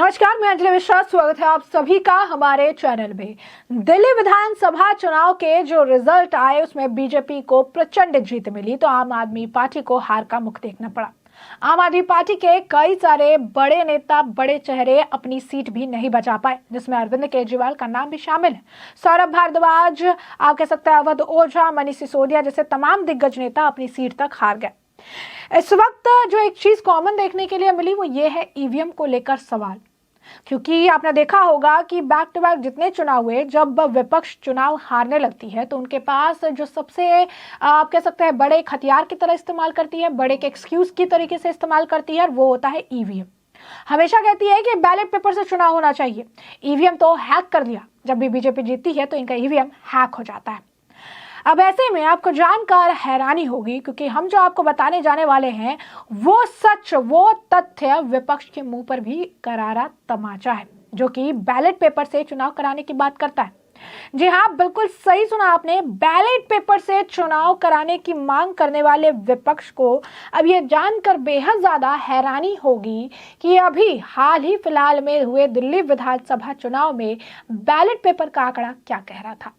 नमस्कार, मैं अंजलि मिश्रा। स्वागत है आप सभी का हमारे चैनल में। दिल्ली विधानसभा चुनाव के जो रिजल्ट आए उसमें बीजेपी को प्रचंड जीत मिली तो आम आदमी पार्टी को हार का मुख देखना पड़ा। आम आदमी पार्टी के कई सारे बड़े नेता, बड़े चेहरे अपनी सीट भी नहीं बचा पाए, जिसमें अरविंद केजरीवाल का नाम भी शामिल है। सौरभ भारद्वाज, आप कह सकते हैं अवध ओझा, मनीष सिसोदिया जैसे तमाम दिग्गज नेता अपनी सीट तक हार गए। इस वक्त जो एक चीज कॉमन देखने के लिए मिली वो ये है ईवीएम को लेकर सवाल। क्योंकि आपने देखा होगा कि बैक टू बैक जितने चुनाव हुए, जब विपक्ष चुनाव हारने लगती है तो उनके पास जो सबसे आप कह सकते हैं बड़े एक हथियार की तरह इस्तेमाल करती है, बड़े एक एक्सक्यूज की तरीके से इस्तेमाल करती है, और वो होता है ईवीएम। हमेशा कहती है कि बैलेट पेपर से चुनाव होना चाहिए, ईवीएम तो हैक कर दिया। जब भी बीजेपी जीतती है तो इनका ईवीएम हैक हो जाता है। अब ऐसे में आपको जानकर हैरानी होगी, क्योंकि हम जो आपको बताने जाने वाले हैं वो सच, वो तथ्य विपक्ष के मुंह पर भी करारा तमाचा है, जो कि बैलेट पेपर से चुनाव कराने की बात करता है। जी हाँ, बिल्कुल सही सुना आपने। बैलेट पेपर से चुनाव कराने की मांग करने वाले विपक्ष को अब ये जानकर बेहद ज्यादा हैरानी होगी कि अभी हाल ही फिलहाल में हुए दिल्ली विधानसभा चुनाव में बैलेट पेपर का आंकड़ा क्या कह रहा था।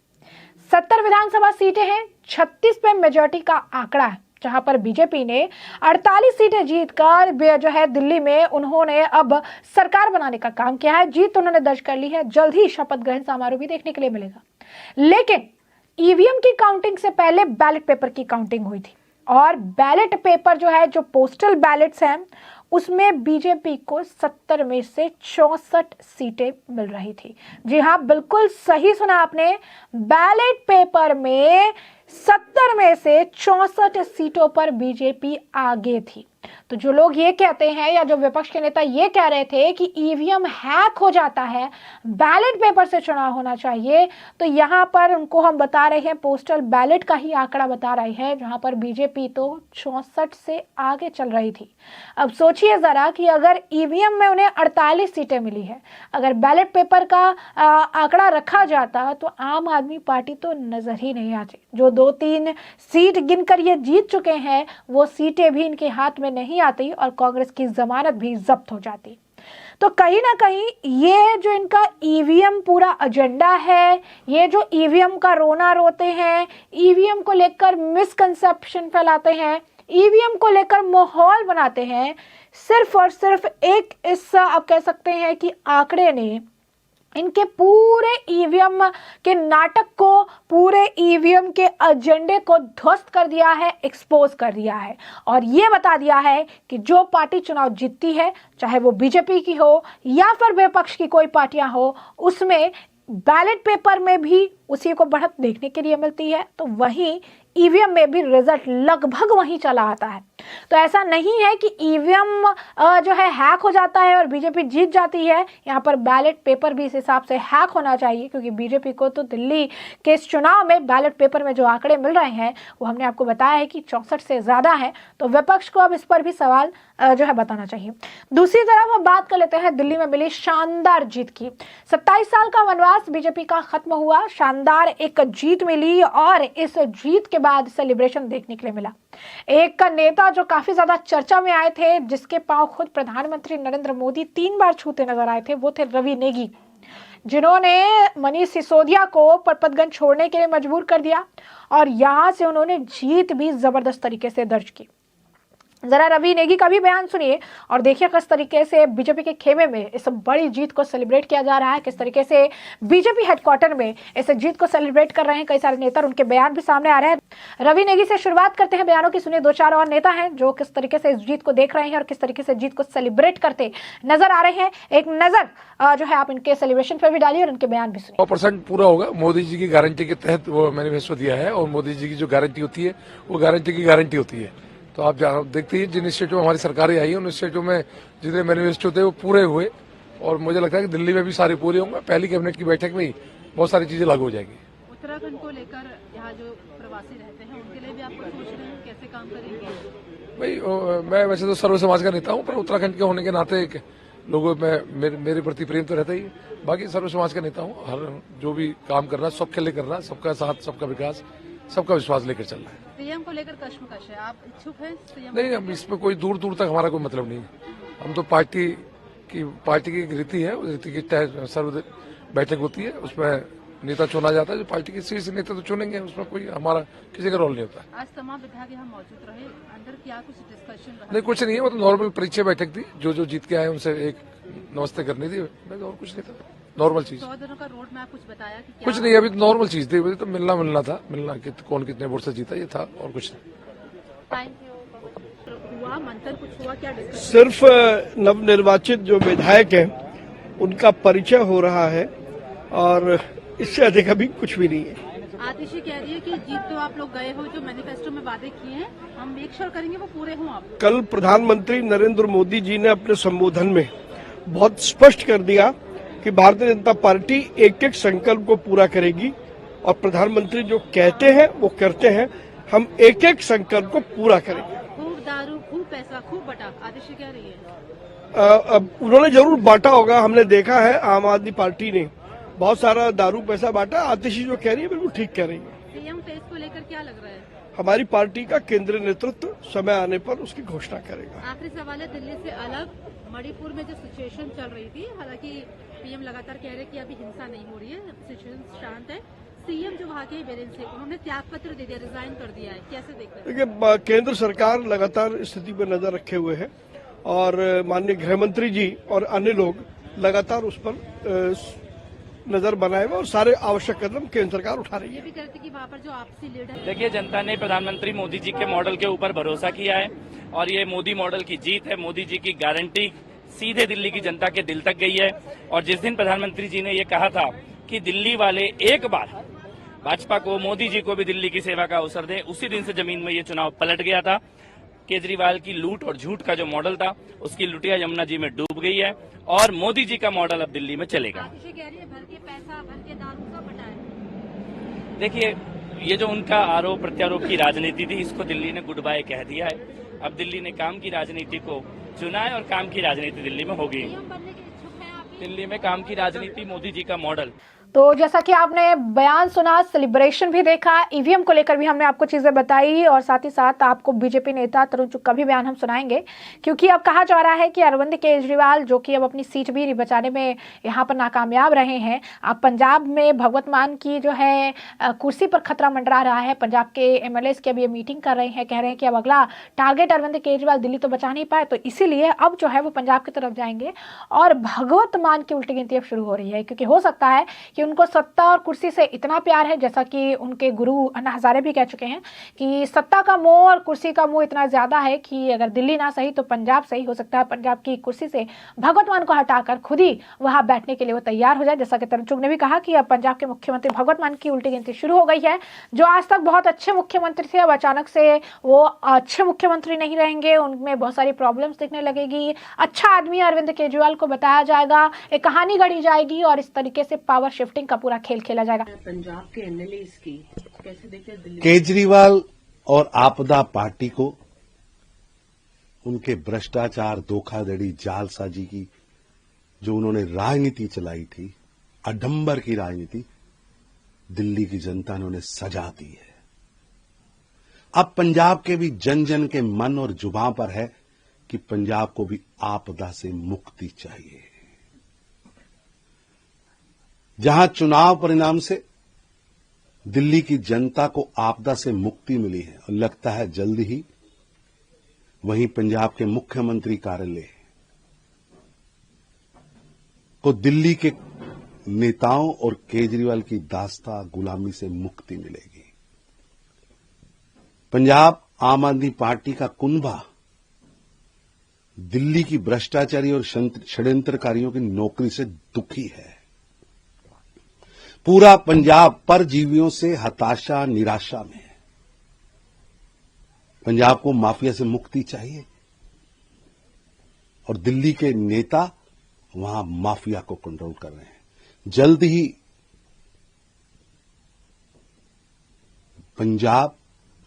70 विधानसभा सीटें हैं, 36 पे मेजॉरिटी का आंकड़ा है, जहां पर बीजेपी ने 48 सीटें जीतकर जो है दिल्ली में उन्होंने अब सरकार बनाने का काम किया है। जीत उन्होंने दर्ज कर ली है। जल्द ही शपथ ग्रहण समारोह भी देखने के लिए मिलेगा। लेकिन ईवीएम की काउंटिंग से पहले बैलेट पेपर की काउंटिंग हुई थी, और बैलेट पेपर जो है, जो पोस्टल बैलेट्स हैं, उसमें बीजेपी को 70 में से 64 सीटें मिल रही थी। जी हाँ, बिल्कुल सही सुना आपने। बैलेट पेपर में 70 में से 64 सीटों पर बीजेपी आगे थी। तो जो लोग ये कहते हैं, या जो विपक्ष के नेता ये कह रहे थे कि ईवीएम हैक हो जाता है, बैलेट पेपर से चुनाव होना चाहिए, तो यहाँ पर उनको हम बता रहे हैं पोस्टल बैलेट का ही आंकड़ा बता रहे हैं, जहां पर बीजेपी तो 64 से आगे चल रही थी। अब सोचिए जरा कि अगर ईवीएम में उन्हें 48 सीटें मिली है, अगर बैलेट पेपर का आंकड़ा रखा जाता तो आम आदमी पार्टी तो नजर ही नहीं आती। जो 2-3 सीट गिनकर ये जीत चुके हैं वो सीटें भी इनके हाथ में नहीं आती, और कांग्रेस की जमानत भी जब्त हो जाती। तो कहीं ना कहीं ये जो इनका ईवीएम पूरा एजेंडा है, ये जो ईवीएम का रोना रोते हैं, ईवीएम को लेकर मिसकंसेप्शन फैलाते हैं, ईवीएम को लेकर माहौल बनाते हैं, सिर्फ और सिर्फ एक इस आप कह सकते हैं कि आंकड़े ने इनके पूरे ईवीएम के नाटक को, पूरे ईवीएम के एजेंडे को ध्वस्त कर दिया है, एक्सपोज कर दिया है, और ये बता दिया है कि जो पार्टी चुनाव जीतती है, चाहे वो बीजेपी की हो या फिर विपक्ष की कोई पार्टियां हो, उसमें बैलेट पेपर में भी उसी को बढ़त देखने के लिए मिलती है, तो वहीं ईवीएम में भी रिजल्ट लगभग वहीं चला आता है। तो ऐसा नहीं है कि ईवीएम जो है हैक हो जाता है और बीजेपी जीत जाती है। यहाँ पर बैलेट पेपर भी इस हिसाब से हैक होना चाहिए, क्योंकि बीजेपी को तो दिल्ली के इस चुनाव में बैलेट पेपर में जो आंकड़े मिल रहे हैं वो हमने आपको बताया है कि 64 से ज्यादा है। तो विपक्ष को अब इस पर भी सवाल जो है बताना चाहिए। दूसरी तरफ हम बात कर लेते हैं दिल्ली में मिली शानदार जीत की। 27 साल का वनवास बीजेपी का खत्म हुआ, शानदार एक जीत मिली, और इस जीत के बाद सेलिब्रेशन देखने के लिए मिला। एक नेता जो काफी ज्यादा चर्चा में आए थे, जिसके पांव खुद प्रधानमंत्री नरेंद्र मोदी 3 बार छूते नजर आए थे, वो थे रवि नेगी, जिन्होंने मनीष सिसोदिया को परपतगंज छोड़ने के लिए मजबूर कर दिया, और यहां से उन्होंने जीत भी जबरदस्त तरीके से दर्ज की। जरा रवि नेगी का भी बयान सुनिए और देखिए किस तरीके से बीजेपी के खेमे में इस बड़ी जीत को सेलिब्रेट किया जा रहा है, किस तरीके से बीजेपी हेडक्वार्टर में इस जीत को सेलिब्रेट कर रहे हैं कई सारे नेता, उनके बयान भी सामने आ रहे हैं। रवि नेगी से शुरुआत करते हैं बयानों की। सुनिए 2-4 और नेता हैं जो किस तरीके से इस जीत को देख रहे हैं और किस तरीके से जीत को सेलिब्रेट करते नजर आ रहे हैं। एक नजर जो है आप इनके सेलिब्रेशन पर भी डालिए और इनके बयान भी सुनिए। 100% पूरा होगा। मोदी जी की गारंटी के तहत वो मैनिफेस्टो दिया है, और मोदी जी की जो गारंटी होती है वो गारंटी की गारंटी होती है। तो आप देखते हैं जिन स्टेटों में हमारी सरकारें आई है उन स्टेटों में जितने मैनिफेस्टो थे वो पूरे हुए, और मुझे लगता है कि दिल्ली में भी सारे पूरे होंगे। पहली कैबिनेट की बैठक में ही बहुत सारी चीजें लागू हो जाएगी। उत्तराखंड को लेकर यहाँ जो प्रवासी रहते हैं उनके लिए भी आप सोच रहे हैं कैसे काम करेंगे? भाई मैं वैसे तो सर्व समाज का नेता हूँ, पर उत्तराखंड के होने के नाते लोगों में मेरे प्रति प्रेम तो रहता ही है। बाकी सर्व समाज का नेता हूँ, हर जो भी काम करना सबके लिए करना, सबका साथ, सबका विकास, सबका विश्वास लेकर चल रहा है। सीएम को लेकर कश्मकश है, आप इच्छुक हैं सीएम? नहीं, हम इसमें कोई दूर दूर तक हमारा कोई मतलब नहीं है। हम तो पार्टी कि पार्टी की एक रीति है, उस रीति के तहत सर्व बैठक होती है, उसमें नेता चुना जाता है। जो पार्टी के शीर्ष नेता तो चुनेंगे, उसमें कोई हमारा किसी का रोल नहीं होता। आज तमाम विधायक यहाँ मौजूद रहे, अंदर क्या कुछ डिस्कशन रहा? नहीं, कुछ नहीं है, वो तो नॉर्मल परिचय बैठक थी। जो जीत के आए उनसे एक नमस्ते करनी थी, और कुछ नहीं था, नॉर्मल चीज। 100 दिनों का रोड मैप कुछ बताया कि क्या? कुछ नहीं, अभी तो नॉर्मल चीज थी, अभी तो मिलना था, कौन कितने वोट से जीता, ये था, और कुछ नहीं। Thank you. हुआ मंथन, कुछ हुआ, क्या डिस्कशन? सिर्फ नवनिर्वाचित जो विधायक हैं उनका परिचय हो रहा है और इससे अधिक अभी कुछ भी नहीं है। आतिशी कह रही है कि जीत तो आप लोग गए हो, जो मैनिफेस्टो में वादे किए हैं हम मेक श्योर करेंगे वो पूरे हों। आप कल प्रधानमंत्री नरेंद्र मोदी जी ने अपने संबोधन में बहुत स्पष्ट कर दिया कि भारतीय जनता पार्टी एक एक संकल्प को पूरा करेगी और प्रधानमंत्री जो कहते हैं वो करते हैं। हम एक एक संकल्प को पूरा करेंगे। खूब दारू, खूब पैसा, खूब बटा, आतिशी कह रही है। अब उन्होंने जरूर बांटा होगा, हमने देखा है आम आदमी पार्टी ने बहुत सारा दारू पैसा बांटा। आतिशी जो कह रही है बिल्कुल ठीक कह रही है। सीएम फेस को लेकर क्या लग रहा है? हमारी पार्टी का केंद्रीय नेतृत्व समय आने पर उसकी घोषणा करेगा। आखिरी सवाल है, दिल्ली से अलग मणिपुर में जो सिचुएशन चल रही थी, हालांकि पीएम लगातार कह रहे हैं कि अभी हिंसा नहीं हो रही है, सिचुएशन शांत है। सीएम जो वहाँ के बीरेन्द्र सिंह, उन्होंने त्याग पत्र दे दिया, रिजाइन कर दिया है, कैसे देखते हैं? देखिए, केंद्र सरकार लगातार स्थिति पर नजर रखे हुए है और माननीय गृह मंत्री जी और अन्य लोग लगातार उस पर नजर बनाए हुए और सारे आवश्यक कदम केंद्र सरकार उठा रही है। ये भी कहते कि वहाँ पर जो आपसी लीडर, देखिए, जनता ने प्रधानमंत्री मोदी जी के मॉडल के ऊपर भरोसा किया है और ये मोदी मॉडल की जीत है। मोदी जी की गारंटी सीधे दिल्ली की जनता के दिल तक गई है और जिस दिन प्रधानमंत्री जी ने ये कहा था कि दिल्ली वाले एक बार भाजपा को, मोदी जी को भी दिल्ली की सेवा का अवसर दें, उसी दिन से जमीन में ये चुनाव पलट गया था। केजरीवाल की लूट और झूठ का जो मॉडल था, उसकी लुटिया यमुना जी में डूब गई है और मोदी जी का मॉडल अब दिल्ली में चलेगा। आतिशी कह रही है भर के पैसा, भर के दारू का बटाए। देखिए, ये जो उनका आरोप प्रत्यारोप की राजनीति थी, इसको दिल्ली ने गुड बाय कह दिया है। अब दिल्ली ने काम की राजनीति को चुना है और काम की राजनीति दिल्ली में होगी। सीएम बनने के इच्छुक हैं आप? दिल्ली में काम की राजनीति, मोदी जी का मॉडल। तो जैसा कि आपने बयान सुना, सेलिब्रेशन भी देखा, ईवीएम को लेकर भी हमने आपको चीजें बताई और साथ ही साथ आपको बीजेपी नेता तरुण चुग का भी बयान हम सुनाएंगे, क्योंकि अब कहा जा रहा है कि अरविंद केजरीवाल, जो कि अब अपनी सीट भी बचाने में यहाँ पर नाकामयाब रहे हैं, अब पंजाब में भगवत मान की जो है कुर्सी पर खतरा मंडरा रहा है। पंजाब के एमएलए की अब ये मीटिंग कर रहे हैं, कह रहे हैं कि अब अगला टारगेट अरविंद केजरीवाल, दिल्ली तो बचा नहीं पाए, तो इसीलिए अब जो है वो पंजाब की तरफ जाएंगे और भगवत मान की उल्टी गिनती अब शुरू हो रही है, क्योंकि हो सकता है कि उनको सत्ता और कुर्सी से इतना प्यार है, जैसा कि उनके गुरु अन्ना हजारे भी कह चुके हैं कि सत्ता का मोह और कुर्सी का मोह इतना ज्यादा है कि अगर दिल्ली ना सही तो पंजाब सही। हो सकता है पंजाब की कुर्सी से भगवत मान को हटाकर खुद ही वहां बैठने के लिए वो तैयार हो जाए। जैसा कि तरुण चुग ने भी कहा कि अब पंजाब के मुख्यमंत्री भगवत मान की उल्टी गिनती शुरू हो गई है। जो आज तक बहुत अच्छे मुख्यमंत्री थे, अब अचानक से वो अच्छे मुख्यमंत्री नहीं रहेंगे, उनमें बहुत सारी प्रॉब्लम्स दिखने लगेगी। अच्छा आदमी अरविंद केजरीवाल को बताया जाएगा, एक कहानी गढ़ी जाएगी और इस तरीके से पावर शिफ्टिंग का पूरा खेल खेला जाएगा। पंजाब के एमएलए की कैसे देखते हैं? दिल्ली केजरीवाल और आपदा पार्टी को उनके भ्रष्टाचार, धोखाधड़ी, जालसाजी की जो उन्होंने राजनीति चलाई थी, आडंबर की राजनीति, दिल्ली की जनता ने उन्हें सजा दी है। अब पंजाब के भी जन जन के मन और जुबान पर है कि पंजाब को भी आपदा से मुक्ति चाहिए। जहां चुनाव परिणाम से दिल्ली की जनता को आपदा से मुक्ति मिली है और लगता है जल्द ही, वहीं पंजाब के मुख्यमंत्री कार्यालय को दिल्ली के नेताओं और केजरीवाल की दास्ता गुलामी से मुक्ति मिलेगी। पंजाब आम आदमी पार्टी का कुनबा दिल्ली की भ्रष्टाचारी और षड्यंत्रकारियों की नौकरी से दुखी है। पूरा पंजाब परजीवियों से हताशा, निराशा में है। पंजाब को माफिया से मुक्ति चाहिए और दिल्ली के नेता वहां माफिया को कंट्रोल कर रहे हैं। जल्द ही पंजाब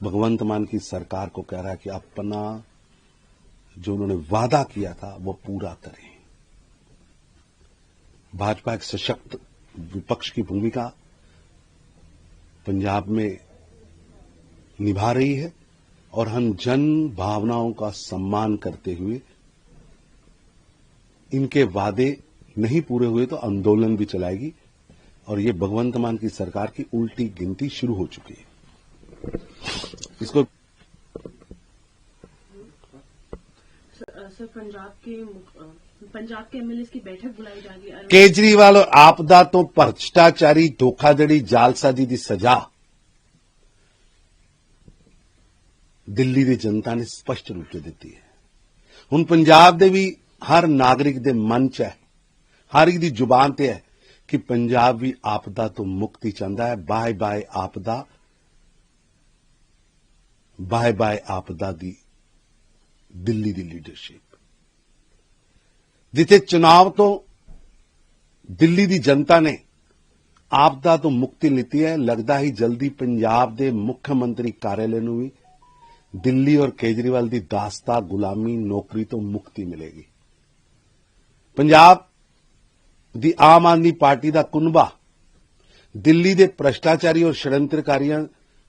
भगवंत मान की सरकार को कह रहा है कि अपना जो उन्होंने वादा किया था वो पूरा करें। भाजपा एक सशक्त विपक्ष की भूमिका पंजाब में निभा रही है और हम जन भावनाओं का सम्मान करते हुए इनके वादे नहीं पूरे हुए तो आंदोलन भी चलाएगी और ये भगवंत मान की सरकार की उल्टी गिनती शुरू हो चुकी है। इसको सर पंजाब के एमएलए की बैठक बुलाई जा रही है। केजरीवाल और आपदा तो भ्रष्टाचारी धोखाधड़ी जालसाजी की सजा दिल्ली की जनता ने स्पष्ट रूप से दी है। हुण पंजाब दे भी हर नागरिक दे मन च है, हर एक दी जुबान ते है कि पंजाब भी आपदा तो मुक्ति चाहता है। बाय बाय आपदा, बाय बाय आपदा दी दिल्ली दी लीडरशिप, जिथे चुनाव तो दिल्ली दी जनता ने आपदा तो मुक्ति लीती है। लगदा ही जल्दी पंजाब दे मुख्यमंत्री कार्यालय नूं भी दिल्ली और केजरीवाल दी दास्ता गुलामी नौकरी तो मुक्ति मिलेगी। पंजाब दी आम आदमी पार्टी दा कुनबा दिल्ली दे भ्रष्टाचारी और षड्यंत्रकारियां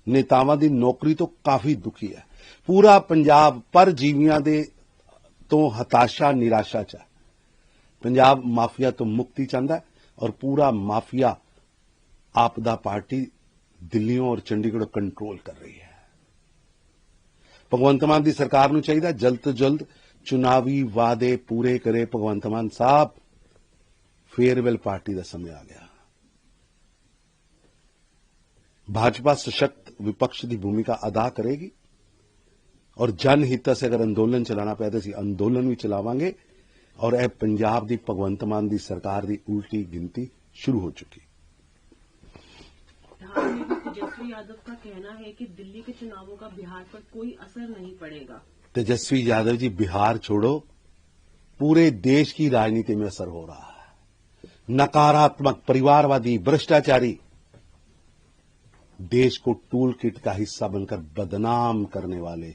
नेतावां दी नौकरी तो काफी दुखी है। पूरा पंजाब परजीवियां दे तो हताशा निराशा च है। पंजाब माफिया तो मुक्ति चाहता है और पूरा माफिया आपदा पार्टी दिल्लियों और चंडीगढ़ कंट्रोल कर रही है। भगवंत मान की सरकार नूं चाहिए जल्द तो जल्द चुनावी वादे पूरे करे। भगवंत मान साहब, फेयरवेल पार्टी का समय आ गया। भाजपा सशक्त विपक्ष की भूमिका अदा करेगी और जनहित से अगर अंदोलन चलाना पे तो अंदोलन भी चलावांगे और यह पंजाब की भगवंत मान की सरकार की उल्टी गिनती शुरू हो चुकी। बिहार में भी तेजस्वी यादव का कहना है कि दिल्ली के चुनावों का बिहार पर कोई असर नहीं पड़ेगा। तेजस्वी यादव जी, बिहार छोड़ो, पूरे देश की राजनीति में असर हो रहा है। नकारात्मक, परिवारवादी, भ्रष्टाचारी देश को टूल किट का हिस्सा बनकर बदनाम करने वाले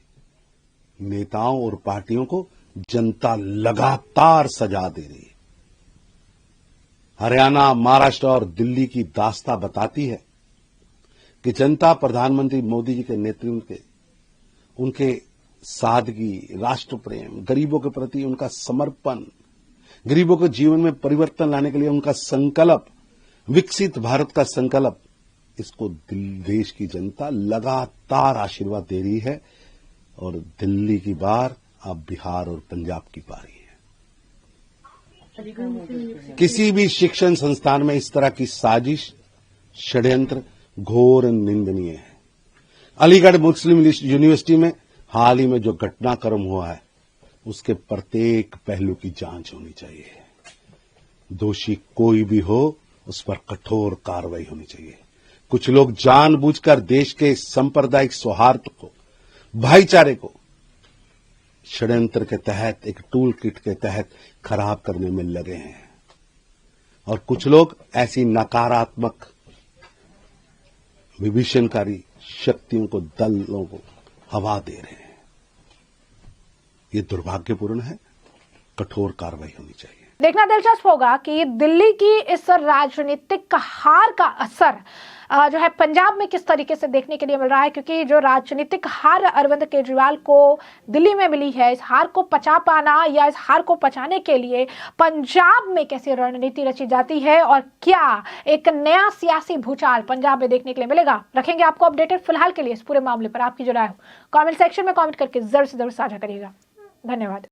नेताओं और पार्टियों को जनता लगातार सजा दे रही है। हरियाणा, महाराष्ट्र और दिल्ली की दास्ता बताती है कि जनता प्रधानमंत्री मोदी जी के नेतृत्व के उनके सादगी, राष्ट्र प्रेम, गरीबों के प्रति उनका समर्पण, गरीबों के जीवन में परिवर्तन लाने के लिए उनका संकल्प, विकसित भारत का संकल्प, इसको देश की जनता लगातार आशीर्वाद दे रही है और दिल्ली की बार अब बिहार और पंजाब की बारी है। किसी भी शिक्षण संस्थान में इस तरह की साजिश, षड्यंत्र घोर निंदनीय है। अलीगढ़ मुस्लिम यूनिवर्सिटी में हाल ही में जो घटनाक्रम हुआ है उसके प्रत्येक पहलू की जांच होनी चाहिए। दोषी कोई भी हो उस पर कठोर कार्रवाई होनी चाहिए। कुछ लोग जानबूझकर देश के सांप्रदायिक सौहार्द को, भाईचारे को षड्यंत्र के तहत, एक टूल किट के तहत खराब करने में लगे हैं और कुछ लोग ऐसी नकारात्मक विभीषणकारी शक्तियों को, दलों को हवा दे रहे हैं। ये दुर्भाग्यपूर्ण है, कठोर कार्रवाई होनी चाहिए। देखना दिलचस्प होगा कि दिल्ली की इस राजनीतिक हार का असर जो है पंजाब में किस तरीके से देखने के लिए मिल रहा है, क्योंकि जो राजनीतिक हार अरविंद केजरीवाल को दिल्ली में मिली है, इस हार को पचा पाना या इस हार को पचाने के लिए पंजाब में कैसी रणनीति रची जाती है और क्या एक नया सियासी भूचाल पंजाब में देखने के लिए मिलेगा, रखेंगे आपको अपडेटेड। फिलहाल के लिए इस पूरे मामले पर आपकी जो राय हो कमेंट सेक्शन में कमेंट करके जरूर से जरूर साझा करिएगा। धन्यवाद।